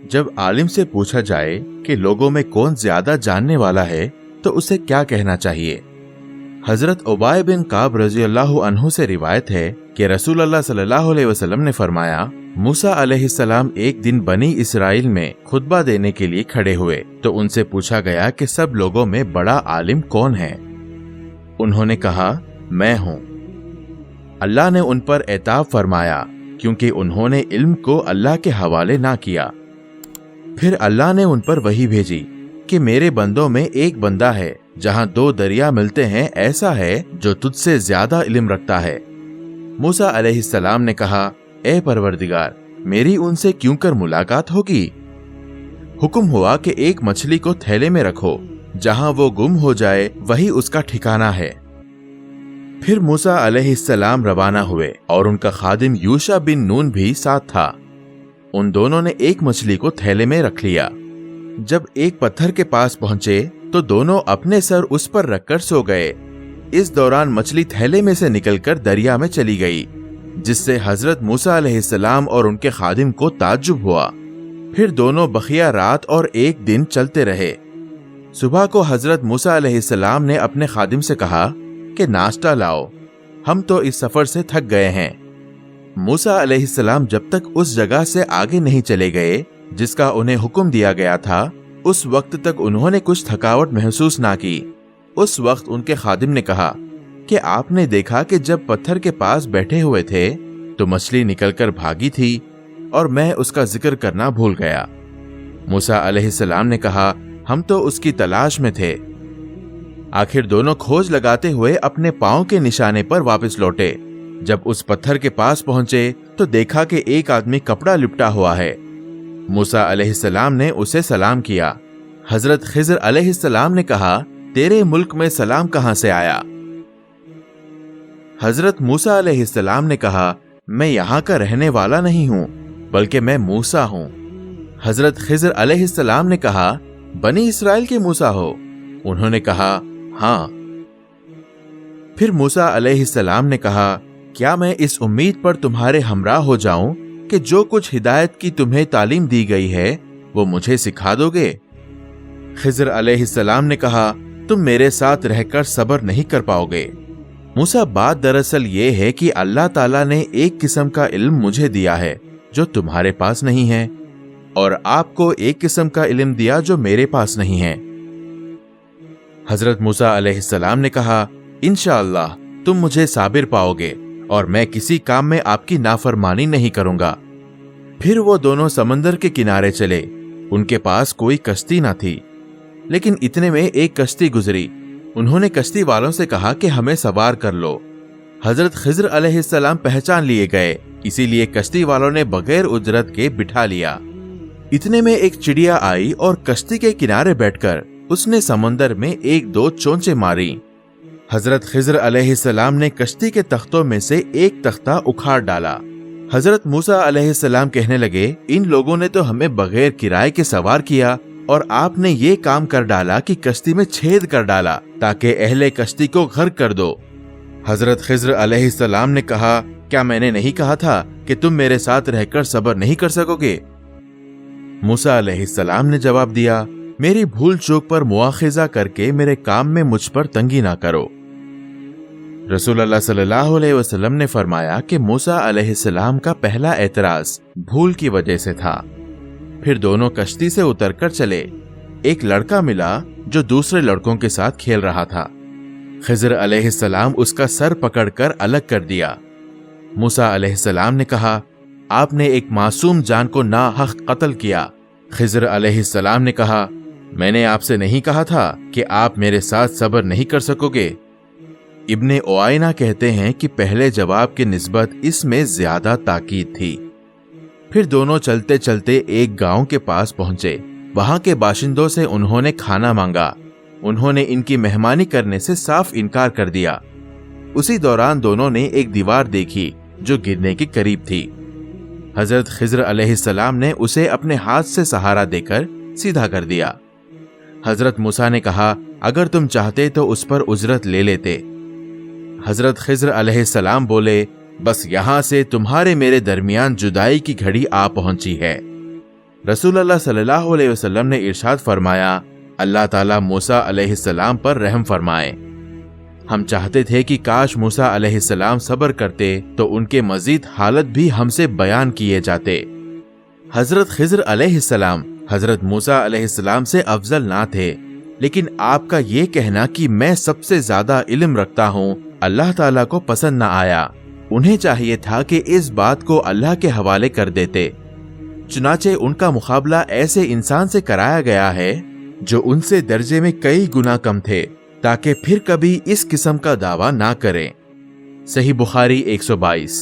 जब आलिम से पूछा जाए कि लोगों में कौन ज्यादा जानने वाला है तो उसे क्या कहना चाहिए। हजरत उबाय बिन काब रज़ियल्लाहु अन्हु से रिवायत है कि रसूल अल्लाह सल्लल्लाहु अलैहि वसल्लम ने फरमाया, मूसा अलैहिस्सलाम एक दिन बनी इसराइल में खुतबा देने के लिए खड़े हुए तो उनसे पूछा गया कि सब लोगों में बड़ा आलिम कौन है। उन्होंने कहा, मैं हूँ। अल्लाह ने उन पर एताब फरमाया क्योंकि उन्होंने इल्म को अल्लाह के हवाले ना किया। फिर अल्लाह ने उन पर वही भेजी कि मेरे बंदों में एक बंदा है जहाँ दो दरिया मिलते हैं, ऐसा है जो तुझसे ज्यादा इल्म रखता है। मूसा अलैहिस्सलाम ने कहा, ए परवरदिगार, मेरी उनसे क्यों कर मुलाकात होगी। हुक्म हुआ कि एक मछली को थैले में रखो, जहां वो गुम हो जाए वही उसका ठिकाना है। फिर मूसा अलैहिस्सलाम रवाना हुए और उनका खादिम यूशा बिन नून भी साथ था। उन दोनों ने एक मछली को थैले में रख लिया। जब एक पत्थर के पास पहुंचे तो दोनों अपने सर उस पर रखकर सो गए। इस दौरान मछली थैले में से निकलकर दरिया में चली गई, जिससे हजरत मूसा अलैहिस्सलाम और उनके खादिम को ताज्जुब हुआ। फिर दोनों बखिया रात और एक दिन चलते रहे। सुबह को हजरत मूसा अलैहिस्सलाम ने अपने खादिम से कहा कि नाश्ता लाओ, हम तो इस सफर से थक गए हैं। मूसा अलैहिस्सलाम जब तक उस जगह से आगे नहीं चले गए जिसका उन्हें हुक्म दिया गया था, उस वक्त तक उन्होंने कुछ थकावट महसूस ना की। उस वक्त उनके खादिम ने कहा कि आपने देखा कि जब पत्थर के पास बैठे हुए थे तो मछली निकलकर भागी थी और मैं उसका जिक्र करना भूल गया। मूसा अलैहिस्सलाम ने कहा, हम तो उसकी तलाश में थे। आखिर दोनों खोज लगाते हुए अपने पांव के निशाने पर वापस लौटे। जब उस पत्थर के पास पहुंचे तो देखा कि एक आदमी कपड़ा लिपटा हुआ है। मूसा अलैहिस्सलाम ने उसे सलाम किया। हजरत खिज़र अलैहिस्सलाम ने कहा, तेरे मुल्क में सलाम कहां से आया। हजरत मूसा अलैहिस्सलाम ने कहा, मैं यहाँ का रहने वाला नहीं हूँ, बल्कि मैं मूसा हूँ। हजरत खिज़र अलैहिस्सलाम ने कहा, बनी इसराइल के मूसा हो। उन्होंने कहा, हाँ। फिर मूसा अलैहिस्सलाम ने कहा, क्या मैं इस उम्मीद पर तुम्हारे हमराह हो जाऊं कि जो कुछ हिदायत की तुम्हें तालीम दी गई है वो मुझे सिखा दोगे। खिज़र अलैहिस्सलाम ने कहा, तुम मेरे साथ रहकर सब्र नहीं कर पाओगे। मूसा, बात दरअसल ये है कि अल्लाह ताला ने एक किस्म का इल्म मुझे दिया है जो तुम्हारे पास नहीं है, और आपको एक किस्म का इल्म दिया जो मेरे पास नहीं है। हजरत मूसा अलैहिस्सलाम ने कहा, इंशाअल्लाह तुम मुझे साबिर पाओगे और मैं किसी काम में आपकी नाफरमानी नहीं करूंगा। फिर वो दोनों समंदर के किनारे चले। उनके पास कोई कश्ती ना थी, लेकिन इतने में एक कश्ती गुजरी। उन्होंने कश्ती वालों से कहा कि हमें सवार कर लो। हजरत खिज़र अलैहिस्सलाम पहचान लिए गए, इसीलिए कश्ती वालों ने बगैर उजरत के बिठा लिया। इतने में एक चिड़िया आई और कश्ती के किनारे बैठकर उसने समंदर में एक दो चोंचे मारी। हजरत खिज़र अलैहिस्सलाम ने कश्ती के तख्तों में से एक तख्ता उखाड़ डाला। हजरत मूसा अलैहिस्सलाम कहने लगे, इन लोगों ने तो हमें बगैर किराए के सवार किया और आपने ये काम कर डाला कि कश्ती में छेद कर डाला ताकि अहले कश्ती को गर्क कर दो। हजरत खिज़र अलैहिस्सलाम ने कहा, क्या मैंने नहीं कहा था कि तुम मेरे साथ रहकर सब्र नहीं कर सकोगे। मूसा अलैहिस्सलाम ने जवाब दिया, मेरी भूल चूक पर मुआखिजा करके मेरे काम में मुझ पर तंगी ना करो। रसूल अल्लाह सल्लल्लाहु अलैहि वसल्लम ने फरमाया कि मूसा अलैहिस्सलाम का पहला एतराज भूल की वजह से था। फिर दोनों कश्ती से उतरकर चले। एक लड़का मिला जो दूसरे लड़कों के साथ खेल रहा था। खिज़र अलैहिस्सलाम उसका सर पकड़कर अलग कर दिया। मूसा अलैहिस्सलाम ने कहा, आपने एक मासूम जान को नाहक कत्ल किया। खिज़र अलैहिस्सलाम ने कहा, मैंने आपसे नहीं कहा था कि आप मेरे साथ सब्र नहीं कर सकोगे। इब्ने उआइना कहते हैं कि पहले जवाब की निस्बत इसमें ज्यादा ताकीद थी। फिर दोनों चलते चलते एक गांव के पास पहुंचे। वहां के बाशिंदों से उन्होंने खाना मांगा। उन्होंने इनकी मेहमानी करने से साफ इनकार कर दिया। उसी दौरान दोनों ने एक दीवार देखी जो गिरने के करीब थी। हजरत खिज़र अलैहिस्सलाम ने उसे अपने हाथ से सहारा देकर सीधा कर दिया। हजरत मूसा ने कहा, अगर तुम चाहते तो उस पर उजरत ले लेते। हजरत खिज़र अलैहिस्सलाम बोले, बस यहां से तुम्हारे मेरे दरमियान जुदाई की घड़ी आ पहुंची है। रसूल अल्लाह सल्लल्लाहु अलैहि वसल्लम ने इरशाद फरमाया, अल्लाह ताला मूसा अलैहिस्सलाम पर रहम फरमाए। हम चाहते थे कि काश मूसा अलैहिस्सलाम सब्र करते तो उनके मजीद हालत भी हमसे बयान किए जाते। हजरत खिज़र अलैहिस्सलाम हजरत मूसा अलैहिस्सलाम से अफजल ना थे, लेकिन आपका ये कहना कि मैं सबसे ज्यादा इल्म रखता हूँ अल्लाह ताला को पसंद ना आया। उन्हें चाहिए था कि इस बात को अल्लाह के हवाले कर देते। चुनाचे उनका मुकाबला ऐसे इंसान से कराया गया है जो उनसे दर्जे में कई गुना कम थे, ताकि फिर कभी इस किस्म का दावा ना करें। सही बुखारी 122।